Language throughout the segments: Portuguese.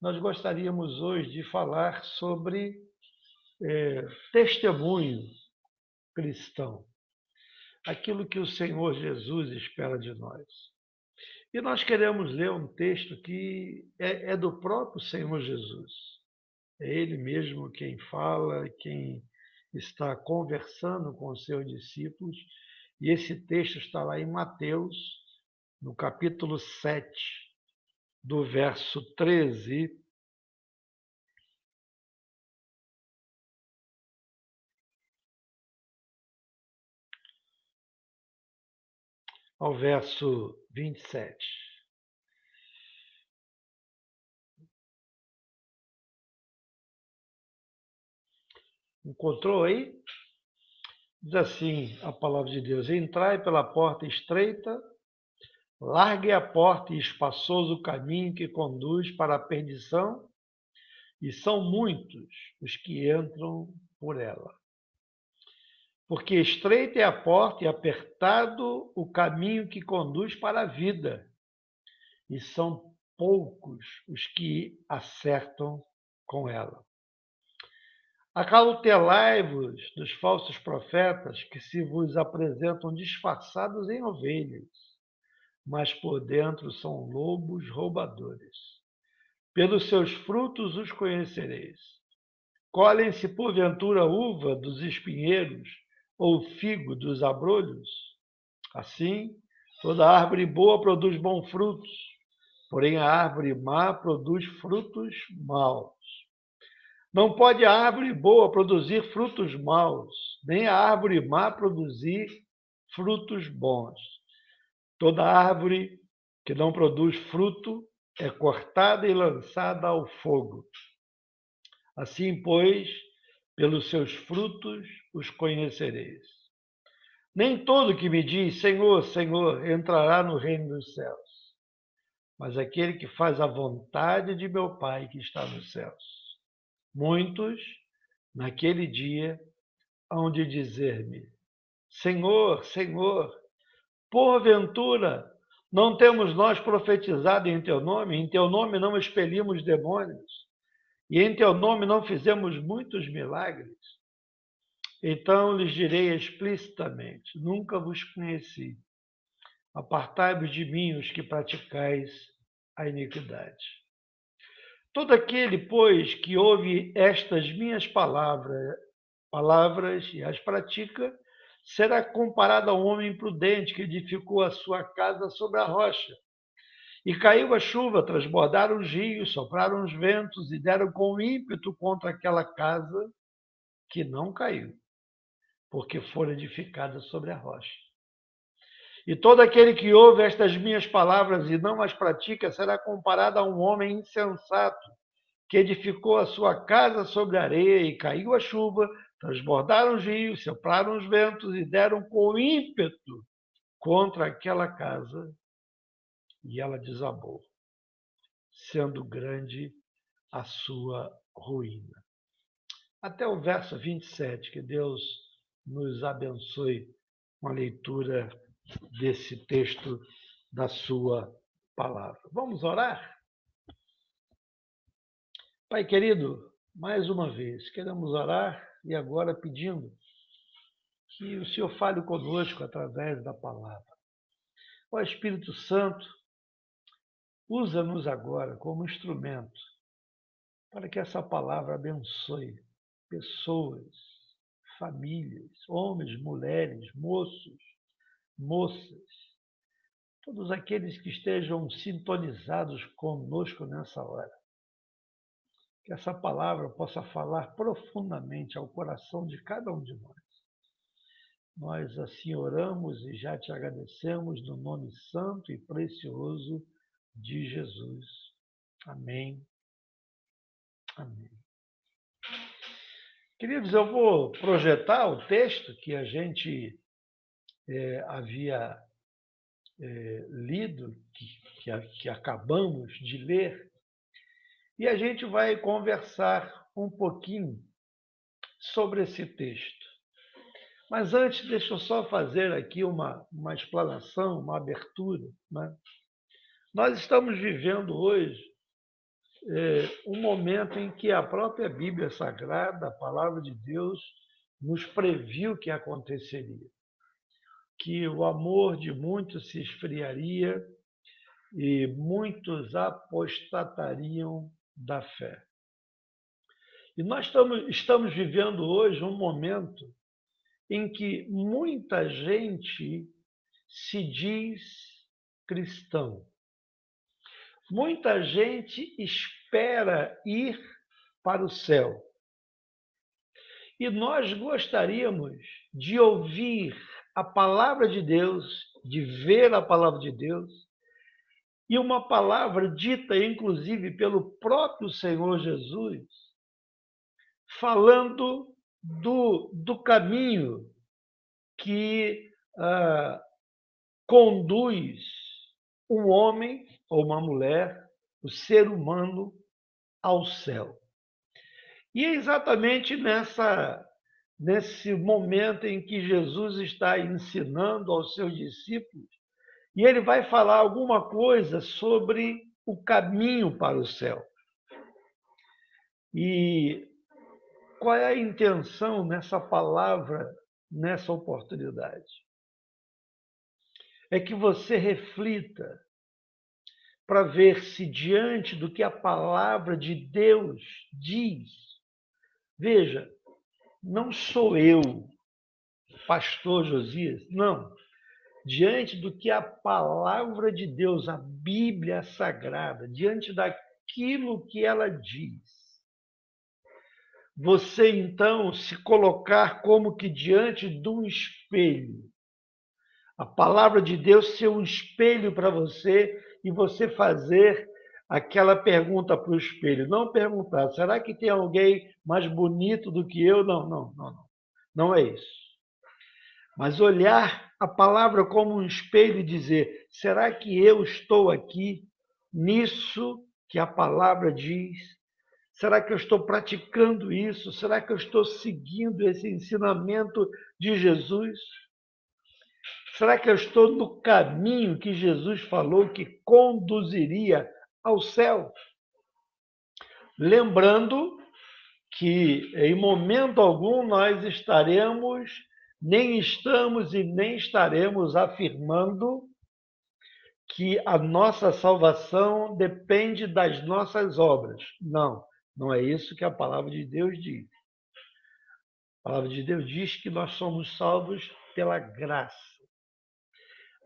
Nós gostaríamos hoje de falar sobre testemunho cristão, aquilo que o Senhor Jesus espera de nós. E nós queremos ler um texto que é do próprio Senhor Jesus. É Ele mesmo quem fala, quem está conversando com os seus discípulos. E esse texto está lá em Mateus, no capítulo 7, do verso 13 ao verso 27. Encontrou aí? Diz assim a palavra de Deus: Entrai pela porta estreita, largue a porta e espaçoso o caminho que conduz para a perdição, e são muitos os que entram por ela. Porque estreita é a porta e apertado o caminho que conduz para a vida, e são poucos os que acertam com ela. Acautelai-vos dos falsos profetas que se vos apresentam disfarçados em ovelhas, mas por dentro são lobos roubadores. Pelos seus frutos os conhecereis. Colhem-se porventura uva dos espinheiros ou figo dos abrolhos? Assim, toda árvore boa produz bons frutos, porém a árvore má produz frutos maus. Não pode a árvore boa produzir frutos maus, nem a árvore má produzir frutos bons. Toda árvore que não produz fruto é cortada e lançada ao fogo. Assim, pois, pelos seus frutos os conhecereis. Nem todo que me diz Senhor, Senhor entrará no reino dos céus, mas aquele que faz a vontade de meu Pai que está nos céus. Muitos, naquele dia, hão de dizer-me: Senhor, Senhor, porventura não temos nós profetizado em teu nome? Em teu nome não expelimos demônios? E em teu nome não fizemos muitos milagres? Então lhes direi explicitamente: Nunca vos conheci. Apartai-vos de mim, os que praticais a iniquidade. Todo aquele, pois, que ouve estas minhas palavras e as pratica, será comparado a um homem prudente que edificou a sua casa sobre a rocha. E caiu a chuva, transbordaram os rios, sopraram os ventos e deram com ímpeto contra aquela casa, que não caiu, porque fora edificada sobre a rocha. E todo aquele que ouve estas minhas palavras e não as pratica será comparado a um homem insensato, que edificou a sua casa sobre a areia, e caiu a chuva, transbordaram os rios, sopraram os ventos e deram com ímpeto contra aquela casa, e ela desabou, sendo grande a sua ruína. Até o verso 27, que Deus nos abençoe com a leitura desse texto da sua palavra. Vamos orar? Pai querido, mais uma vez, queremos orar e agora pedindo que o Senhor fale conosco através da palavra. Ó Espírito Santo, usa-nos agora como instrumento para que essa palavra abençoe pessoas, famílias, homens, mulheres, moços, moças, todos aqueles que estejam sintonizados conosco nessa hora. Que essa palavra possa falar profundamente ao coração de cada um de nós. Nós assim oramos e já te agradecemos no nome santo e precioso de Jesus. Amém. Amém. Queridos, eu vou projetar o texto que a gente havia lido, que acabamos de ler, e a gente vai conversar um pouquinho sobre esse texto. Mas antes, deixa eu só fazer aqui uma explanação, uma abertura. Né? Nós estamos vivendo hoje um momento em que a própria Bíblia Sagrada, a palavra de Deus, nos previu que aconteceria, que o amor de muitos se esfriaria e muitos apostatariam da fé. E nós estamos vivendo hoje um momento em que muita gente se diz cristão. Muita gente espera ir para o céu. E nós gostaríamos de ouvir a palavra de Deus, de ver a palavra de Deus, e uma palavra dita, inclusive, pelo próprio Senhor Jesus, falando do caminho que conduz um homem ou uma mulher, o ser humano, ao céu. E é exatamente nesse momento em que Jesus está ensinando aos seus discípulos, e ele vai falar alguma coisa sobre o caminho para o céu. E qual é a intenção nessa palavra, nessa oportunidade? É que você reflita para ver se diante do que a palavra de Deus diz. Veja, não sou eu, pastor Josias, não. Diante do que a palavra de Deus, a Bíblia Sagrada, diante daquilo que ela diz, você então se colocar como que diante de um espelho. A palavra de Deus ser um espelho para você e você fazer aquela pergunta para o espelho. Não perguntar, será que tem alguém mais bonito do que eu? Não. Não é isso. Mas olhar a palavra como um espelho e dizer, será que eu estou aqui nisso que a palavra diz? Será que eu estou praticando isso? Será que eu estou seguindo esse ensinamento de Jesus? Será que eu estou no caminho que Jesus falou que conduziria ao céu? Lembrando que em momento algum nós nem estamos e nem estaremos afirmando que a nossa salvação depende das nossas obras. Não é isso que a palavra de Deus diz. A palavra de Deus diz que nós somos salvos pela graça.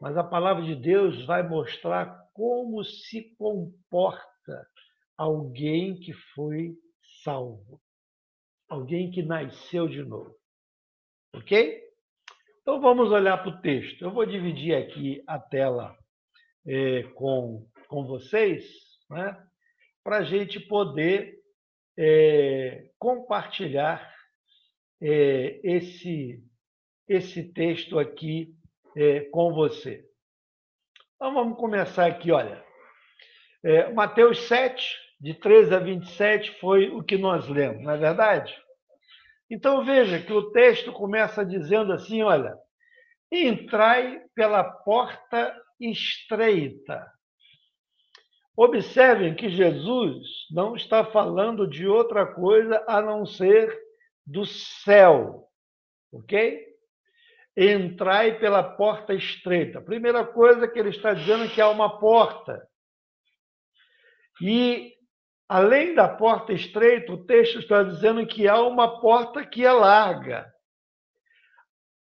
Mas a palavra de Deus vai mostrar como se comporta alguém que foi salvo, alguém que nasceu de novo. Ok? Então vamos olhar para o texto. Eu vou dividir aqui a tela com vocês, né, para a gente poder compartilhar esse texto aqui com você. Então vamos começar aqui, olha. Mateus 7, de 13 a 27, foi o que nós lemos, não é verdade? Então veja que o texto começa dizendo assim, olha, entrai pela porta estreita. Observem que Jesus não está falando de outra coisa a não ser do céu, ok? Entrai pela porta estreita. A primeira coisa que ele está dizendo é que há uma porta. E, além da porta estreita, o texto está dizendo que há uma porta que é larga.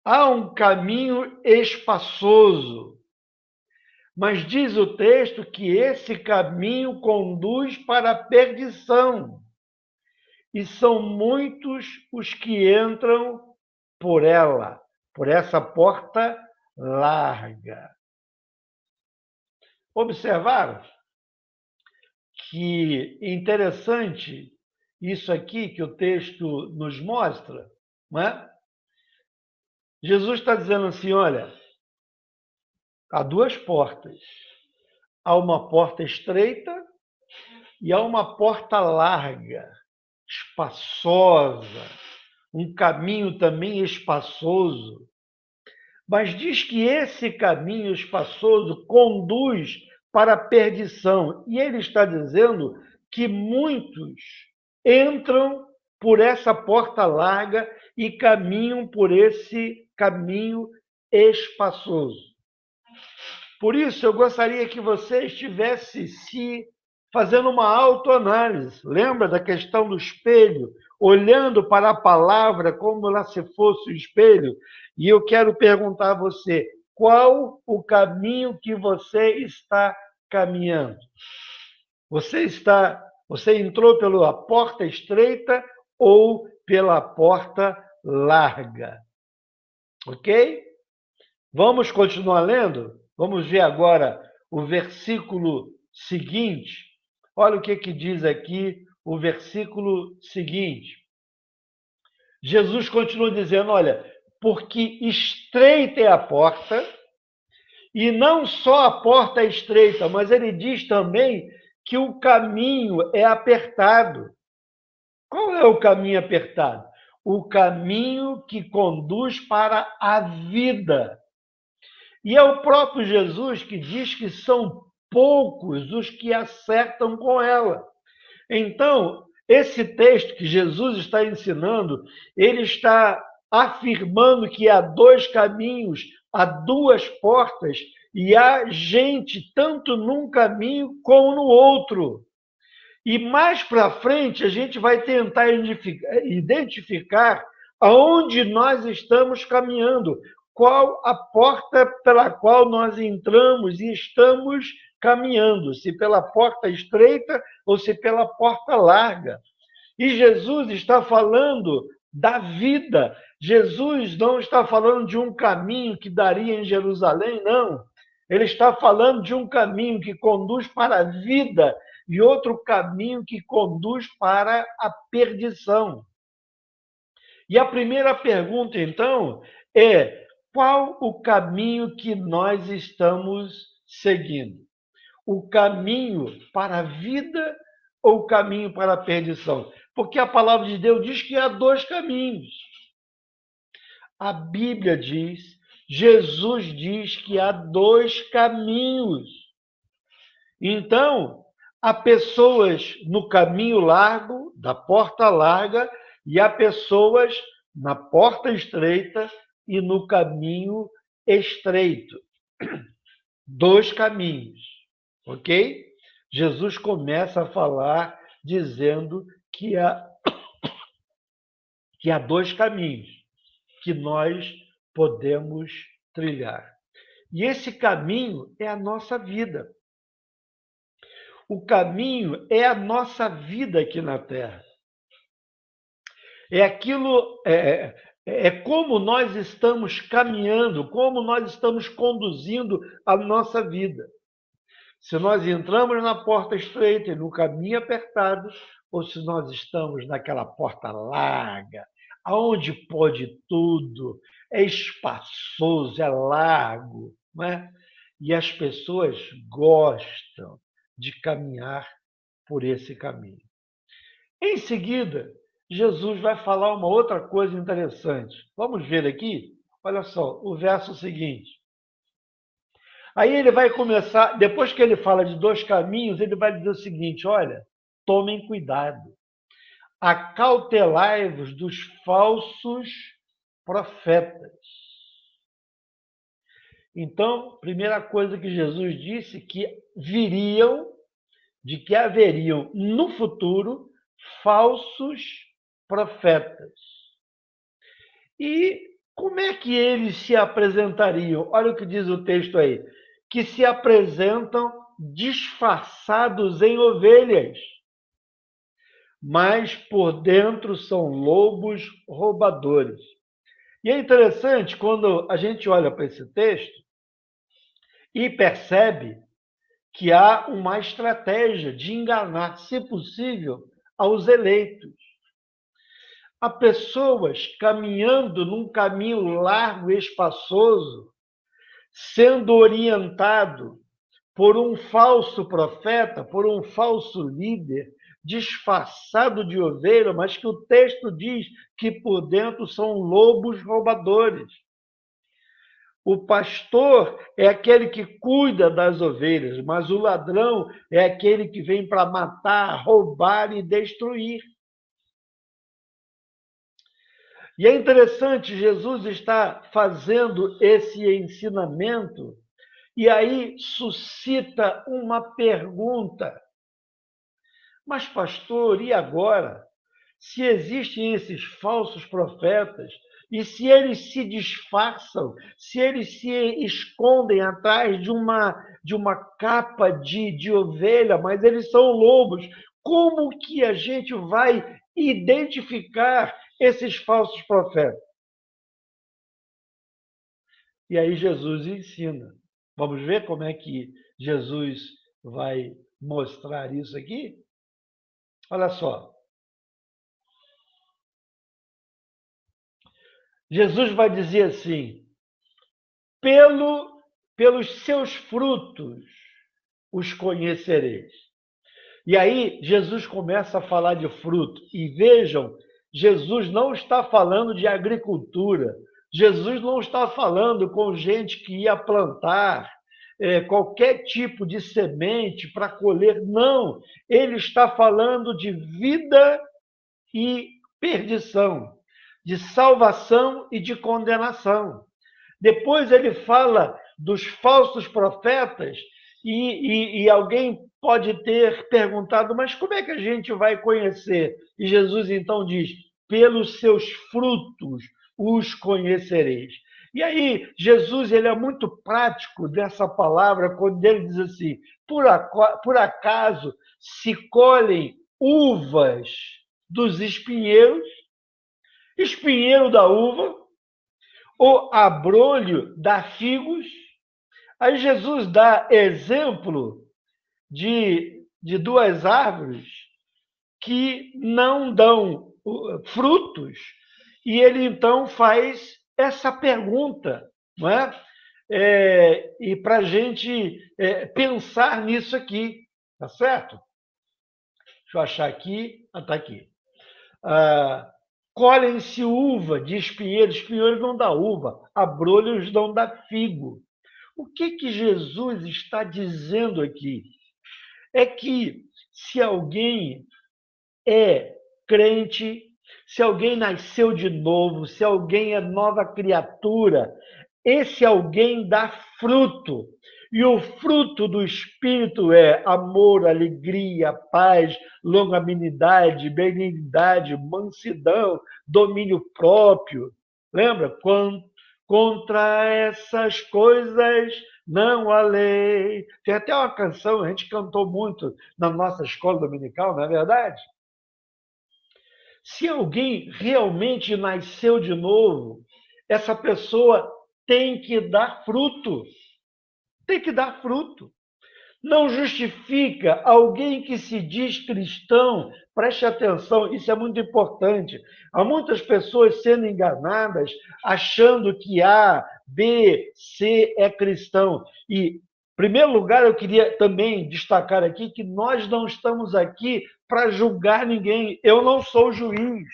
Há um caminho espaçoso. Mas diz o texto que esse caminho conduz para a perdição. E são muitos os que entram por ela, por essa porta larga. Observaram que interessante isso aqui que o texto nos mostra, não é? Jesus está dizendo assim, olha, há duas portas. Há uma porta estreita e há uma porta larga, espaçosa, um caminho também espaçoso. Mas diz que esse caminho espaçoso conduz para a perdição. E ele está dizendo que muitos entram por essa porta larga e caminham por esse caminho espaçoso. Por isso, eu gostaria que você estivesse se fazendo uma autoanálise. Lembra da questão do espelho? Olhando para a palavra como se fosse o espelho? E eu quero perguntar a você, qual o caminho que você está caminhando? Você entrou pela porta estreita ou pela porta larga? Ok? Vamos continuar lendo? Vamos ver agora o versículo seguinte. Olha o que diz aqui o versículo seguinte. Jesus continua dizendo, olha, porque estreita é a porta, e não só a porta é estreita, mas ele diz também que o caminho é apertado. Qual é o caminho apertado? O caminho que conduz para a vida. E é o próprio Jesus que diz que são poucos os que acertam com ela. Então, esse texto que Jesus está ensinando, ele está afirmando que há dois caminhos, há duas portas, e há gente tanto num caminho como no outro. E mais para frente, a gente vai tentar identificar aonde nós estamos caminhando, qual a porta pela qual nós entramos e estamos caminhando, se pela porta estreita ou se pela porta larga. E Jesus está falando da vida. Jesus não está falando de um caminho que daria em Jerusalém, não. Ele está falando de um caminho que conduz para a vida e outro caminho que conduz para a perdição. E a primeira pergunta, então, é: qual o caminho que nós estamos seguindo? O caminho para a vida ou o caminho para a perdição? Porque a palavra de Deus diz que há dois caminhos. A Bíblia diz, Jesus diz que há dois caminhos. Então, há pessoas no caminho largo, da porta larga, e há pessoas na porta estreita e no caminho estreito. Dois caminhos, ok? Jesus começa a falar dizendo que há dois caminhos que nós podemos trilhar. E esse caminho é a nossa vida. O caminho é a nossa vida aqui na Terra. É como nós estamos caminhando, como nós estamos conduzindo a nossa vida. Se nós entramos na porta estreita e no caminho apertado, ou se nós estamos naquela porta larga, aonde pode tudo, é espaçoso, é largo, não é? E as pessoas gostam de caminhar por esse caminho. Em seguida, Jesus vai falar uma outra coisa interessante. Vamos ver aqui? Olha só, o verso seguinte. Aí ele vai começar, depois que ele fala de dois caminhos, ele vai dizer o seguinte: olha, tomem cuidado, acautelai-vos dos falsos profetas. Então, primeira coisa que Jesus disse, que haveriam no futuro falsos profetas. E como é que eles se apresentariam? Olha o que diz o texto aí, que se apresentam disfarçados em ovelhas, mas por dentro são lobos roubadores. E é interessante quando a gente olha para esse texto e percebe que há uma estratégia de enganar, se possível, aos eleitos. Há pessoas caminhando num caminho largo e espaçoso, sendo orientado por um falso profeta, por um falso líder, disfarçado de ovelha, mas que o texto diz que por dentro são lobos roubadores. O pastor é aquele que cuida das ovelhas, mas o ladrão é aquele que vem para matar, roubar e destruir. E é interessante, Jesus está fazendo esse ensinamento e aí suscita uma pergunta. Mas, pastor, e agora? Se existem esses falsos profetas, e se eles se disfarçam, se eles se escondem atrás de uma capa de ovelha, mas eles são lobos, como que a gente vai identificar esses falsos profetas? E aí Jesus ensina. Vamos ver como é que Jesus vai mostrar isso aqui? Olha só. Jesus vai dizer assim: pelos seus frutos os conhecereis. E aí Jesus começa a falar de fruto. E vejam, Jesus não está falando de agricultura. Jesus não está falando com gente que ia plantar qualquer tipo de semente para colher. Não, ele está falando de vida e perdição, de salvação e de condenação. Depois ele fala dos falsos profetas, e alguém pode ter perguntado, mas como é que a gente vai conhecer? E Jesus então diz: pelos seus frutos os conhecereis. E aí, Jesus ele é muito prático dessa palavra quando ele diz assim: por acaso se colhem uvas dos espinheiros, espinheiro da uva, ou abrolho dá figos? Aí Jesus dá exemplo de duas árvores que não dão frutos, e ele então faz essa pergunta, não é? E para a gente pensar nisso aqui, tá certo? Deixa eu achar aqui. Está aqui. Colhem-se uva de espinheiros, espinheiros não dá uva, abrolhos não dá figo. O que Jesus está dizendo aqui? É que se alguém é crente, se alguém nasceu de novo, se alguém é nova criatura, esse alguém dá fruto. E o fruto do Espírito é amor, alegria, paz, longanimidade, benignidade, mansidão, domínio próprio. Lembra? Contra essas coisas não há lei. Tem até uma canção, a gente cantou muito na nossa escola dominical, não é verdade? Se alguém realmente nasceu de novo, essa pessoa tem que dar fruto. Tem que dar fruto. Não justifica alguém que se diz cristão, preste atenção, isso é muito importante. Há muitas pessoas sendo enganadas, achando que A, B, C é cristão. E, em primeiro lugar, eu queria também destacar aqui que nós não estamos aqui para julgar ninguém. Eu não sou juiz,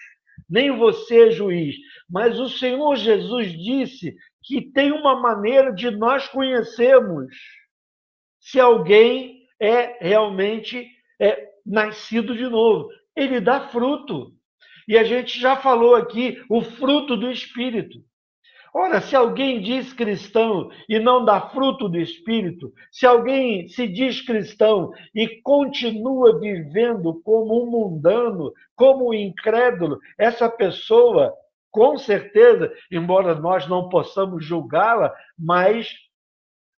nem você é juiz. Mas o Senhor Jesus disse que tem uma maneira de nós conhecermos se alguém é realmente nascido de novo. Ele dá fruto. E a gente já falou aqui, o fruto do Espírito. Ora, se alguém diz cristão e não dá fruto do Espírito, se alguém se diz cristão e continua vivendo como um mundano, como um incrédulo, essa pessoa, com certeza, embora nós não possamos julgá-la, mas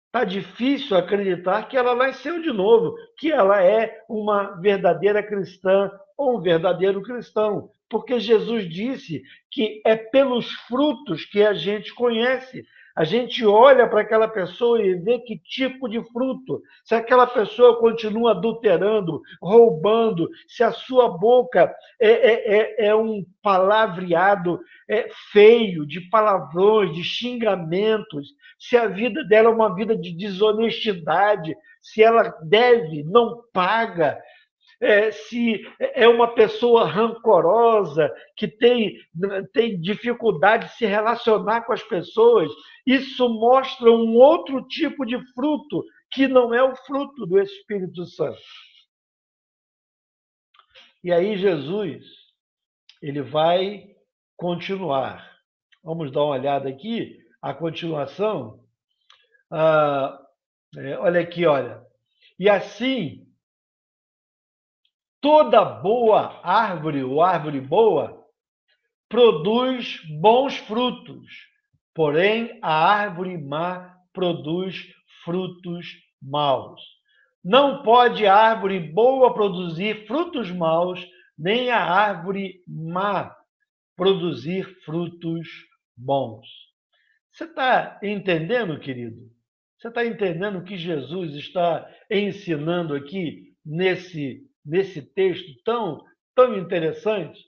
está difícil acreditar que ela nasceu de novo, que ela é uma verdadeira cristã ou um verdadeiro cristão. Porque Jesus disse que é pelos frutos que a gente conhece. A gente olha para aquela pessoa e vê que tipo de fruto. Se aquela pessoa continua adulterando, roubando, se a sua boca é um palavreado feio, de palavrões, de xingamentos, se a vida dela é uma vida de desonestidade, se ela deve, não paga, se é uma pessoa rancorosa, que tem dificuldade de se relacionar com as pessoas, isso mostra um outro tipo de fruto, que não é o fruto do Espírito Santo. E aí Jesus, ele vai continuar. Vamos dar uma olhada aqui, a continuação. Olha aqui, olha. E assim, toda boa árvore, ou árvore boa, produz bons frutos, porém a árvore má produz frutos maus. Não pode a árvore boa produzir frutos maus, nem a árvore má produzir frutos bons. Você está entendendo, querido? Você está entendendo o que Jesus está ensinando aqui nesse texto tão interessante?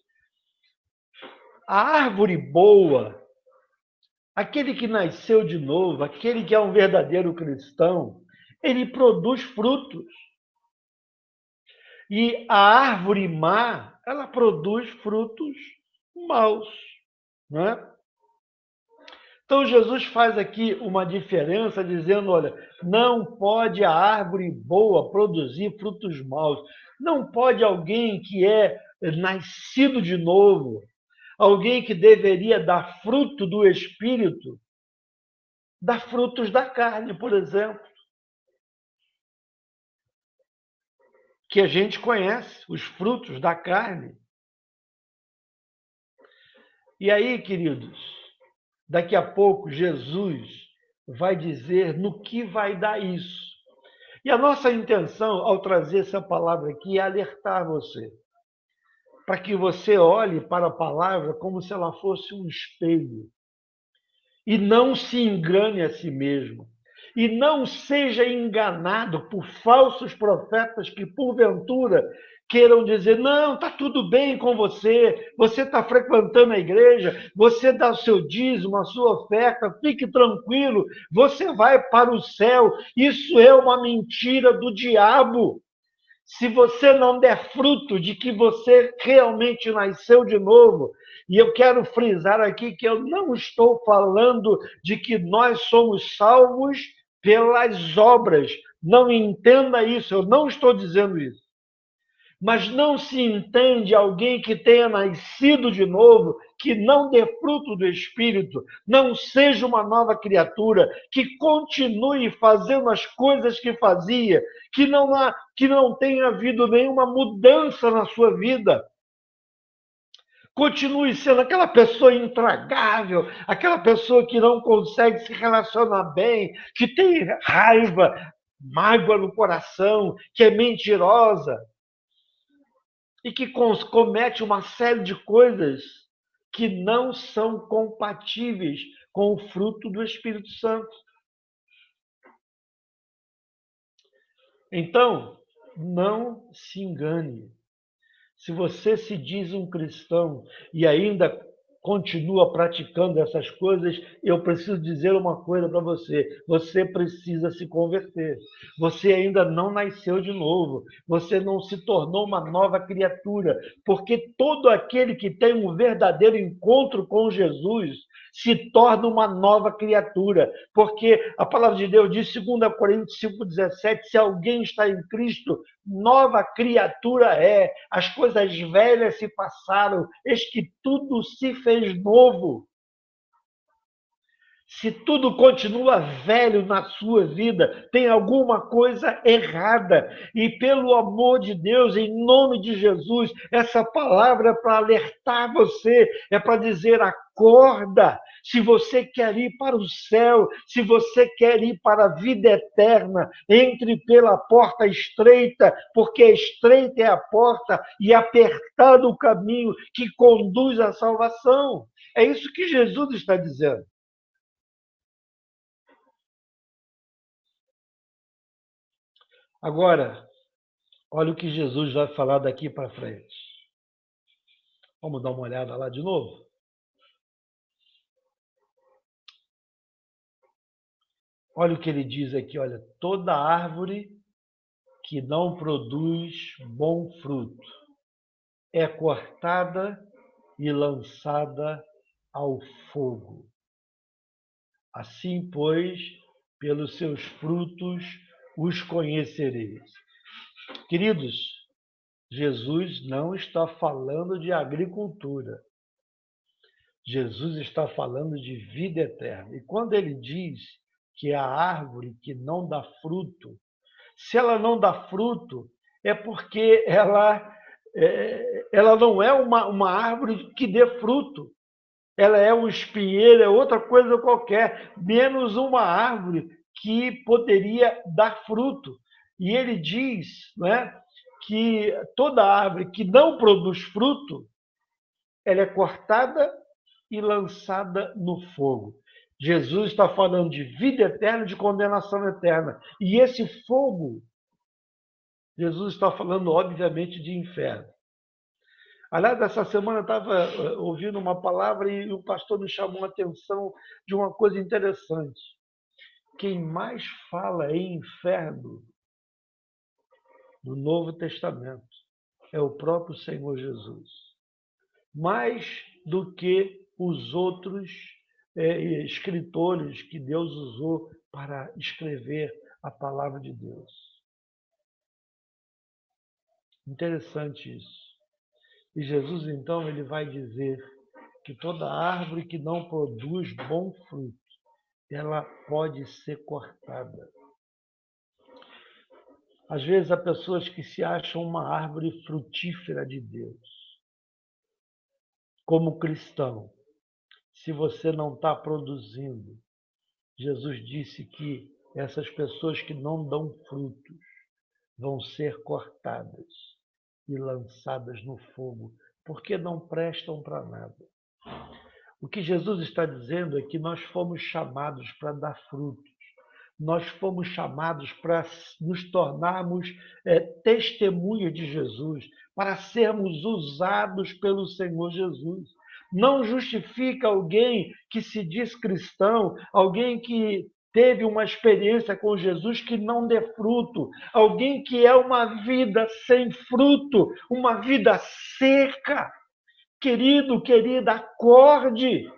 A árvore boa, aquele que nasceu de novo, aquele que é um verdadeiro cristão, ele produz frutos. E a árvore má, ela produz frutos maus, não é? Então Jesus faz aqui uma diferença dizendo, olha, não pode a árvore boa produzir frutos maus. Não pode alguém que é nascido de novo, alguém que deveria dar fruto do Espírito, dar frutos da carne, por exemplo, que a gente conhece, os frutos da carne. E aí, queridos, daqui a pouco Jesus vai dizer no que vai dar isso. E a nossa intenção, ao trazer essa palavra aqui, é alertar você, para que você olhe para a palavra como se ela fosse um espelho. E não se engane a si mesmo. E não seja enganado por falsos profetas que, porventura, queiram dizer: não, está tudo bem com você, você está frequentando a igreja, você dá o seu dízimo, a sua oferta, fique tranquilo, você vai para o céu. Isso é uma mentira do diabo. Se você não der fruto de que você realmente nasceu de novo, e eu quero frisar aqui que eu não estou falando de que nós somos salvos pelas obras. Não entenda isso, eu não estou dizendo isso. Mas não se entende alguém que tenha nascido de novo, que não dê fruto do Espírito, não seja uma nova criatura, que continue fazendo as coisas que fazia, que não tenha havido nenhuma mudança na sua vida. Continue sendo aquela pessoa intragável, aquela pessoa que não consegue se relacionar bem, que tem raiva, mágoa no coração, que é mentirosa e que comete uma série de coisas que não são compatíveis com o fruto do Espírito Santo. Então, não se engane. Se você se diz um cristão e ainda continua praticando essas coisas, eu preciso dizer uma coisa para você: você precisa se converter. Você ainda não nasceu de novo, você não se tornou uma nova criatura, porque todo aquele que tem um verdadeiro encontro com Jesus se torna uma nova criatura, porque a palavra de Deus diz, 2 Coríntios 5,17, se alguém está em Cristo, nova criatura é, as coisas velhas se passaram, eis que tudo se fez novo. Se tudo continua velho na sua vida, tem alguma coisa errada. E pelo amor de Deus, em nome de Jesus, essa palavra é para alertar você, é para dizer: acorda. Se você quer ir para o céu, se você quer ir para a vida eterna, entre pela porta estreita, porque estreita é a porta e apertado o caminho que conduz à salvação. É isso que Jesus está dizendo. Agora, olha o que Jesus vai falar daqui para frente. Vamos dar uma olhada lá de novo? Olha o que ele diz aqui, olha, toda árvore que não produz bom fruto é cortada e lançada ao fogo. Assim, pois, pelos seus frutos os conhecereis. Queridos, Jesus não está falando de agricultura. Jesus está falando de vida eterna. E quando ele diz que a árvore que não dá fruto, se ela não dá fruto, é porque ela não é uma árvore que dê fruto. Ela é um espinheiro, é outra coisa qualquer, menos uma árvore que poderia dar fruto. E ele diz, né, que toda árvore que não produz fruto, ela é cortada e lançada no fogo. Jesus está falando de vida eterna, de condenação eterna. E esse fogo, Jesus está falando, obviamente, de inferno. Aliás, essa semana eu estava ouvindo uma palavra e o pastor me chamou a atenção de uma coisa interessante. Quem mais fala em inferno no Novo Testamento é o próprio Senhor Jesus. Mais do que os outros escritores que Deus usou para escrever a palavra de Deus. Interessante isso. E Jesus, então, ele vai dizer que toda árvore que não produz bom fruto, ela pode ser cortada. Às vezes há pessoas que se acham uma árvore frutífera de Deus. Como cristão, se você não está produzindo, Jesus disse que essas pessoas que não dão frutos vão ser cortadas e lançadas no fogo, porque não prestam para nada. O que Jesus está dizendo é que nós fomos chamados para dar frutos. Nós fomos chamados para nos tornarmos testemunha de Jesus, para sermos usados pelo Senhor Jesus. Não justifica alguém que se diz cristão, alguém que teve uma experiência com Jesus que não dê fruto, alguém que é uma vida sem fruto, uma vida seca. Querido, querida, acorde.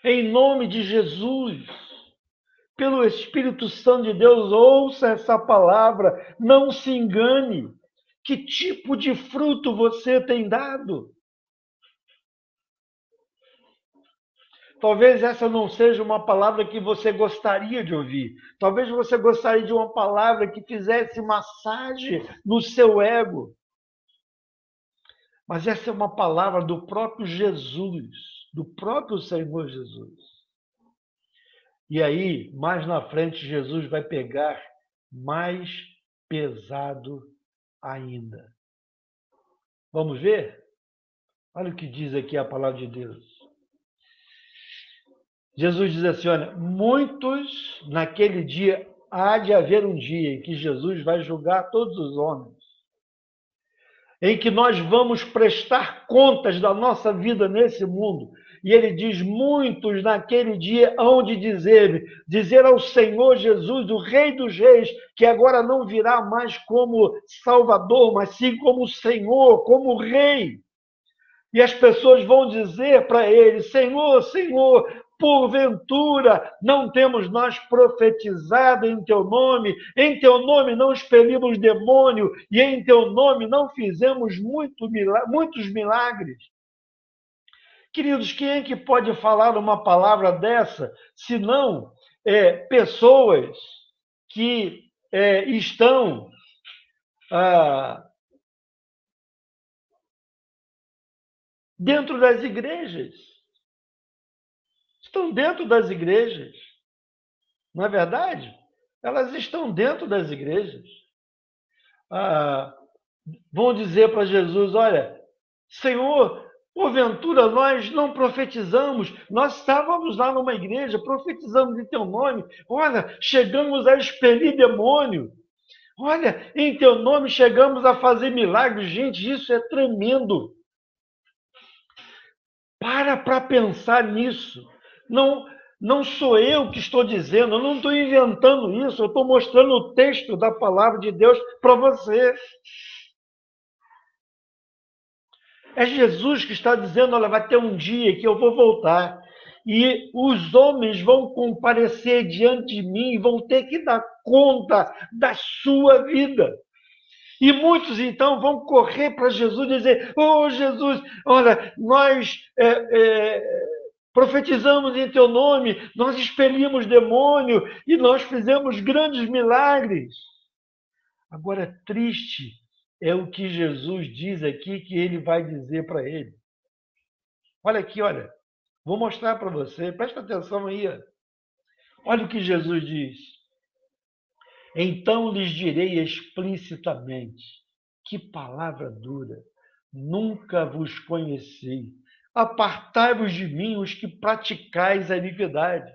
Em nome de Jesus, pelo Espírito Santo de Deus, ouça essa palavra, não se engane. Que tipo de fruto você tem dado? Talvez essa não seja uma palavra que você gostaria de ouvir. Talvez você gostaria de uma palavra que fizesse massagem no seu ego. Mas essa é uma palavra do próprio Jesus, do próprio Senhor Jesus. E aí, mais na frente, Jesus vai pegar mais pesado ainda. Vamos ver? Olha o que diz aqui a palavra de Deus. Jesus diz assim, olha, muitos naquele dia, há de haver um dia em que Jesus vai julgar todos os homens, em que nós vamos prestar contas da nossa vida nesse mundo. E ele diz, muitos naquele dia hão de dizer ao Senhor Jesus, o Rei dos Reis, que agora não virá mais como Salvador, mas sim como Senhor, como Rei. E as pessoas vão dizer para ele, Senhor, Senhor, porventura não temos nós profetizado em teu nome não expelimos demônio, e em teu nome não fizemos muitos milagres. Queridos, quem é que pode falar uma palavra dessa, se não pessoas que estão dentro das igrejas? Estão dentro das igrejas. Não é verdade? Elas estão dentro das igrejas. Vão dizer para Jesus, olha, Senhor, porventura nós não profetizamos, nós estávamos lá numa igreja, profetizamos em teu nome, olha, chegamos a expelir demônio, olha, em teu nome chegamos a fazer milagres. Gente, isso é tremendo. Para pensar nisso. Não sou eu que estou dizendo, eu não estou inventando isso, eu estou mostrando o texto da palavra de Deus para você. É Jesus que está dizendo, olha, vai ter um dia que eu vou voltar e os homens vão comparecer diante de mim e vão ter que dar conta da sua vida. E muitos, então, vão correr para Jesus e dizer, oh, Jesus, olha, nós profetizamos em teu nome, nós expelimos demônio e nós fizemos grandes milagres. Agora, triste é o que Jesus diz aqui, que ele vai dizer para ele. Olha aqui, olha. Vou mostrar para você. Presta atenção aí. Olha o que Jesus diz. Então lhes direi explicitamente. Que palavra dura. Nunca vos conheci. Apartai-vos de mim, os que praticais a iniquidade.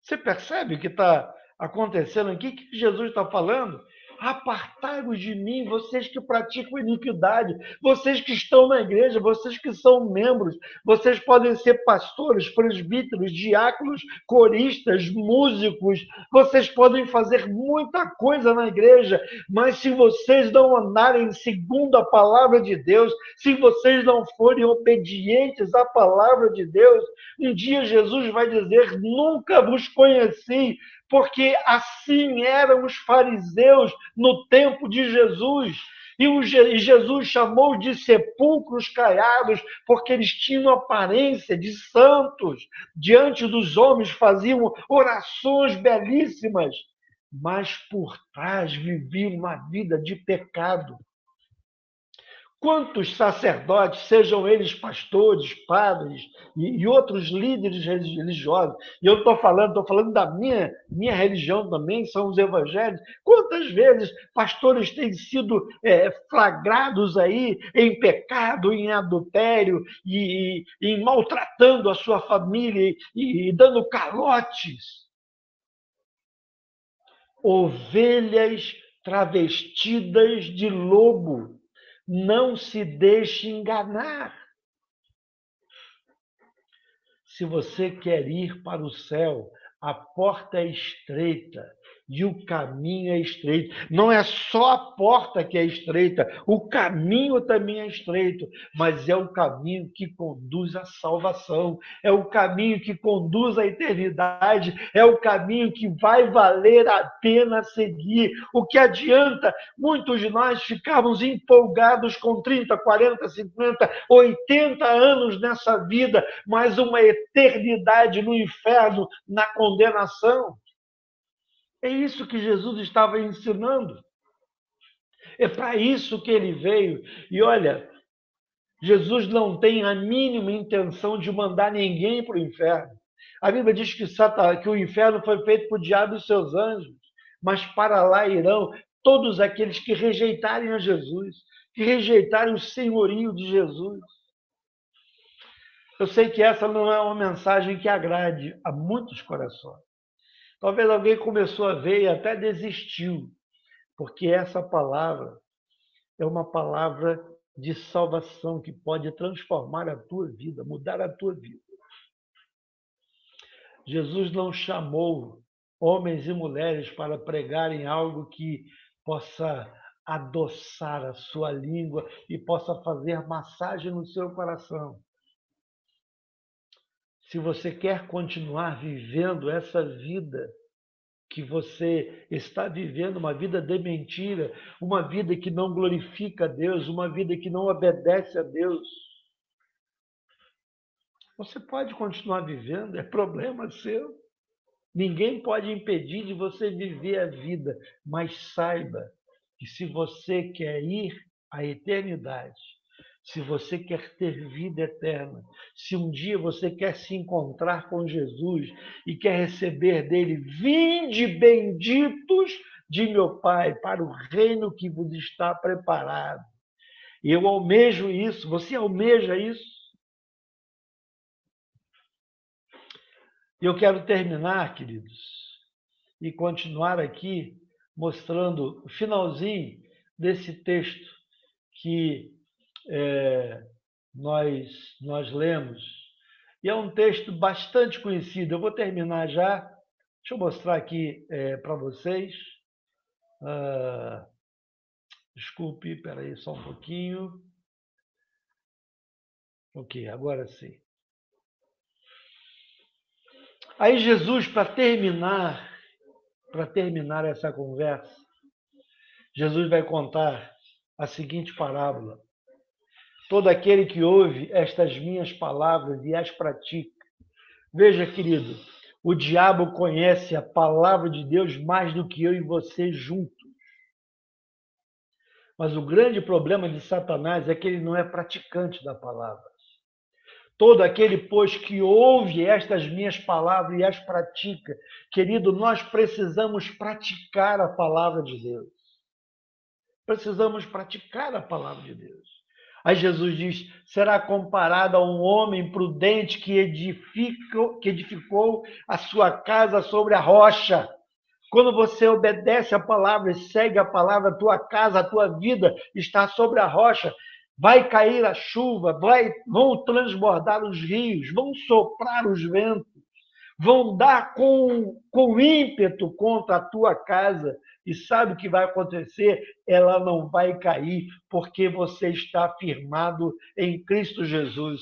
Você percebe o que está acontecendo aqui? O que Jesus está falando? Apartai-vos de mim, vocês que praticam iniquidade, vocês que estão na igreja, vocês que são membros, vocês podem ser pastores, presbíteros, diáconos, coristas, músicos, vocês podem fazer muita coisa na igreja, mas se vocês não andarem segundo a palavra de Deus, se vocês não forem obedientes à palavra de Deus, um dia Jesus vai dizer: nunca vos conheci, porque assim eram os fariseus no tempo de Jesus. E Jesus chamou de sepulcros caiados, porque eles tinham aparência de santos. Diante dos homens faziam orações belíssimas, mas por trás viviam uma vida de pecado. Quantos sacerdotes, sejam eles pastores, padres e outros líderes religiosos, e eu estou falando da minha religião também, são os evangélicos, quantas vezes pastores têm sido flagrados aí em pecado, em adultério, e em maltratando a sua família e dando calotes? Ovelhas travestidas de lobo. Não se deixe enganar. Se você quer ir para o céu, a porta é estreita e o caminho é estreito. Não é só a porta que é estreita, o caminho também é estreito, mas é o caminho que conduz à salvação, é o caminho que conduz à eternidade, é o caminho que vai valer a pena seguir. O que adianta muitos de nós ficarmos empolgados com 30, 40, 50, 80 anos nessa vida, mas uma eternidade no inferno, na condenação? É isso que Jesus estava ensinando. É para isso que ele veio. E olha, Jesus não tem a mínima intenção de mandar ninguém para o inferno. A Bíblia diz que o inferno foi feito por o diabo e os seus anjos, mas para lá irão todos aqueles que rejeitarem a Jesus, que rejeitarem o senhorio de Jesus. Eu sei que essa não é uma mensagem que agrade a muitos corações. Talvez alguém começou a ver e até desistiu, porque essa palavra é uma palavra de salvação que pode transformar a tua vida, mudar a tua vida. Jesus não chamou homens e mulheres para pregarem algo que possa adoçar a sua língua e possa fazer massagem no seu coração. Se você quer continuar vivendo essa vida que você está vivendo, uma vida de mentira, uma vida que não glorifica a Deus, uma vida que não obedece a Deus, você pode continuar vivendo, é problema seu. Ninguém pode impedir de você viver a vida, mas saiba que se você quer ir à eternidade, se você quer ter vida eterna, se um dia você quer se encontrar com Jesus e quer receber dele: vinde benditos de meu Pai para o reino que vos está preparado. Eu almejo isso, você almeja isso? E eu quero terminar, queridos, e continuar aqui mostrando o finalzinho desse texto que nós lemos E é um texto bastante conhecido. Eu vou terminar já. Deixa eu mostrar aqui para vocês. Ah, desculpe, peraí só um pouquinho. Ok, agora sim. Aí Jesus, para terminar essa conversa, Jesus vai contar a seguinte parábola. Todo aquele que ouve estas minhas palavras e as pratica. Veja, querido, o diabo conhece a palavra de Deus mais do que eu e você juntos. Mas o grande problema de Satanás é que ele não é praticante da palavra. Todo aquele, pois, que ouve estas minhas palavras e as pratica, querido, nós precisamos praticar a palavra de Deus. Precisamos praticar a palavra de Deus. Aí Jesus diz: será comparado a um homem prudente que edificou a sua casa sobre a rocha. Quando você obedece a palavra e segue a palavra, a tua casa, a tua vida está sobre a rocha. Vai cair a chuva, vão transbordar os rios, vão soprar os ventos, vão dar com ímpeto contra a tua casa. E sabe o que vai acontecer? Ela não vai cair, porque você está firmado em Cristo Jesus.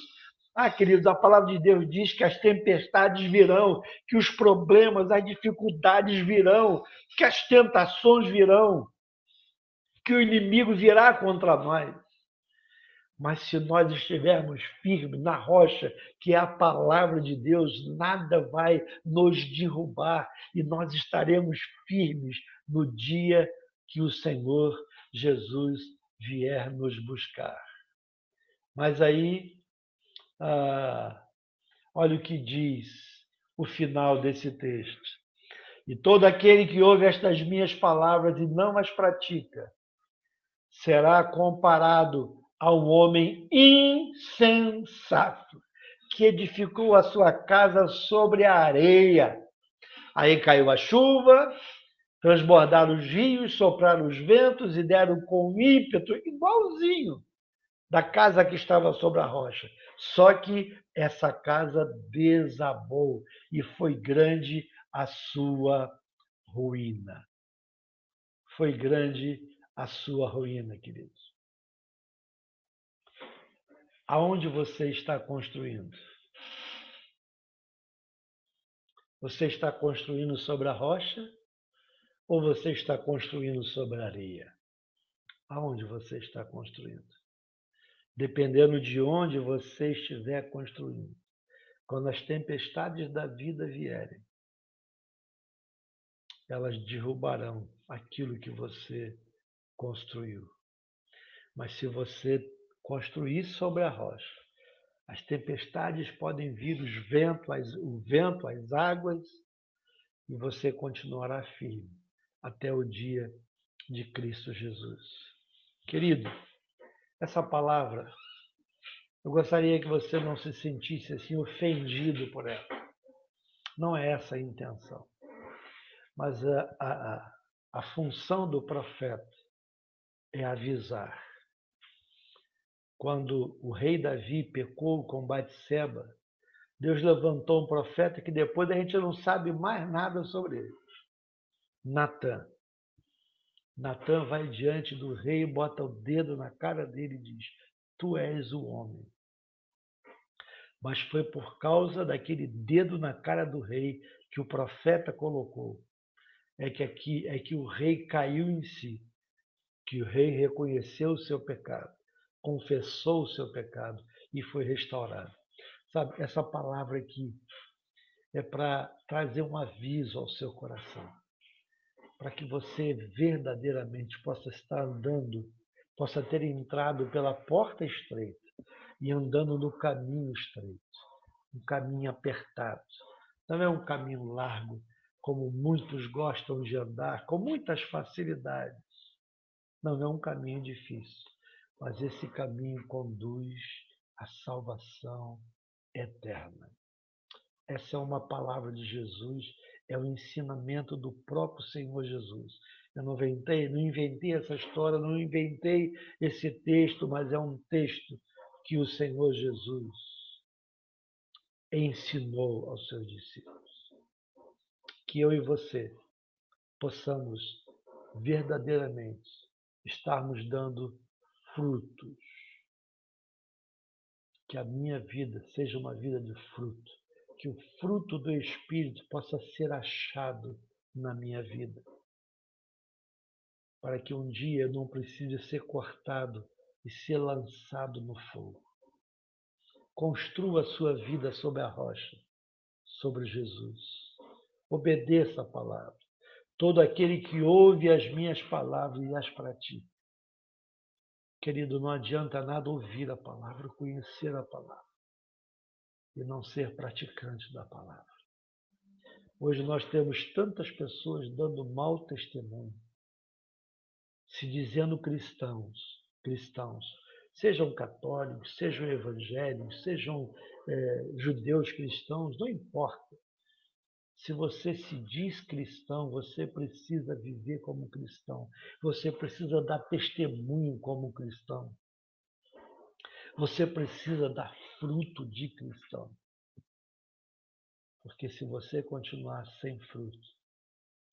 Ah, queridos, a palavra de Deus diz que as tempestades virão, que os problemas, as dificuldades virão, que as tentações virão, que o inimigo virá contra nós. Mas se nós estivermos firmes na rocha, que é a palavra de Deus, nada vai nos derrubar e nós estaremos firmes no dia que o Senhor Jesus vier nos buscar. Mas aí, olha o que diz o final desse texto. E todo aquele que ouve estas minhas palavras e não as pratica, será comparado a um homem insensato que edificou a sua casa sobre a areia. Aí caiu a chuva, transbordaram os rios, sopraram os ventos e deram com ímpeto igualzinho da casa que estava sobre a rocha. Só que essa casa desabou e foi grande a sua ruína. Foi grande a sua ruína, queridos. Aonde você está construindo? Você está construindo sobre a rocha ou você está construindo sobre a areia? Aonde você está construindo? Dependendo de onde você estiver construindo. Quando as tempestades da vida vierem, elas derrubarão aquilo que você construiu. Mas se você construir sobre a rocha, as tempestades podem vir, o vento, as águas, e você continuará firme até o dia de Cristo Jesus. Querido, essa palavra, eu gostaria que você não se sentisse assim ofendido por ela. Não é essa a intenção. Mas a função do profeta é avisar. Quando o rei Davi pecou com Batseba, Deus levantou um profeta que depois a gente não sabe mais nada sobre ele. Natã. Natã vai diante do rei, bota o dedo na cara dele e diz: tu és o homem. Mas foi por causa daquele dedo na cara do rei que o profeta colocou. É que o rei caiu em si, que o rei reconheceu o seu pecado, confessou o seu pecado e foi restaurado. Sabe, essa palavra aqui é para trazer um aviso ao seu coração, para que você verdadeiramente possa estar andando, possa ter entrado pela porta estreita e andando no caminho estreito, um caminho apertado. Não é um caminho largo, como muitos gostam de andar, com muitas facilidades. Não é um caminho difícil, mas esse caminho conduz à salvação eterna. Essa é uma palavra de Jesus, é o ensinamento do próprio Senhor Jesus. Eu não inventei essa história, não inventei esse texto, mas é um texto que o Senhor Jesus ensinou aos seus discípulos. Que eu e você possamos verdadeiramente estarmos dando frutos. Que a minha vida seja uma vida de fruto. Que o fruto do Espírito possa ser achado na minha vida. Para que um dia eu não precise ser cortado e ser lançado no fogo. Construa a sua vida sobre a rocha, sobre Jesus. Obedeça a palavra. Todo aquele que ouve as minhas palavras e as pratica. Querido, não adianta nada ouvir a palavra, conhecer a palavra e não ser praticante da palavra. Hoje nós temos tantas pessoas dando mau testemunho, se dizendo cristãos, sejam católicos, sejam evangélicos, sejam judeus cristãos, não importa. Se você se diz cristão, você precisa viver como cristão. Você precisa dar testemunho como cristão. Você precisa dar fruto de cristão. Porque se você continuar sem fruto,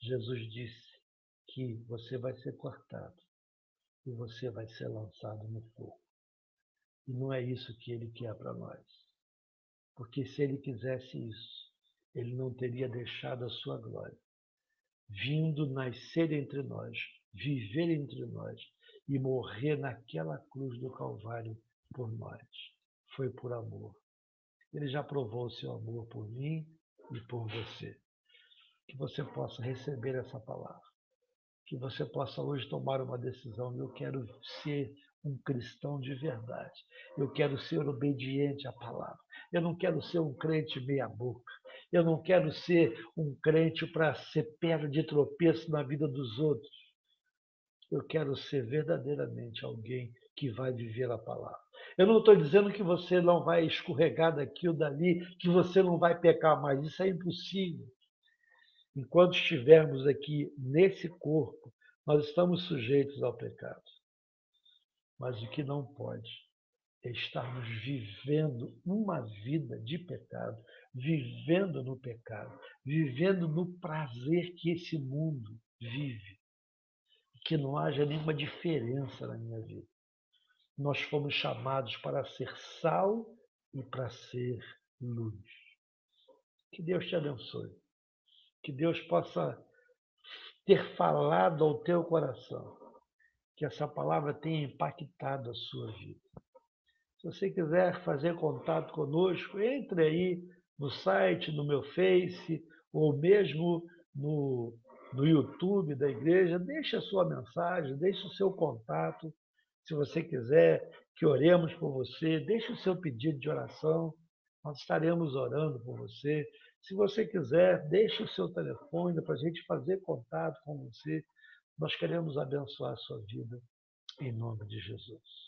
Jesus disse que você vai ser cortado e você vai ser lançado no fogo. E não é isso que ele quer para nós. Porque se ele quisesse isso, ele não teria deixado a sua glória, vindo nascer entre nós, viver entre nós e morrer naquela cruz do Calvário por nós. Foi por amor. Ele já provou o seu amor por mim e por você. Que você possa receber essa palavra. Que você possa hoje tomar uma decisão. Eu quero ser um cristão de verdade. Eu quero ser obediente à palavra. Eu não quero ser um crente meia boca. Eu não quero ser um crente para ser pedra de tropeço na vida dos outros. Eu quero ser verdadeiramente alguém que vai viver a palavra. Eu não estou dizendo que você não vai escorregar daqui ou dali, que você não vai pecar mais. Isso é impossível. Enquanto estivermos aqui nesse corpo, nós estamos sujeitos ao pecado. Mas o que não pode é estarmos vivendo uma vida de pecado, vivendo no pecado, vivendo no prazer que esse mundo vive. Que não haja nenhuma diferença na minha vida. Nós fomos chamados para ser sal e para ser luz. Que Deus te abençoe. Que Deus possa ter falado ao teu coração. Que essa palavra tenha impactado a sua vida. Se você quiser fazer contato conosco, entre aí no site, no meu Face, ou mesmo no YouTube da igreja, deixe a sua mensagem, deixe o seu contato. Se você quiser que oremos por você, deixe o seu pedido de oração, nós estaremos orando por você. Se você quiser, deixe o seu telefone para a gente fazer contato com você. Nós queremos abençoar a sua vida em nome de Jesus.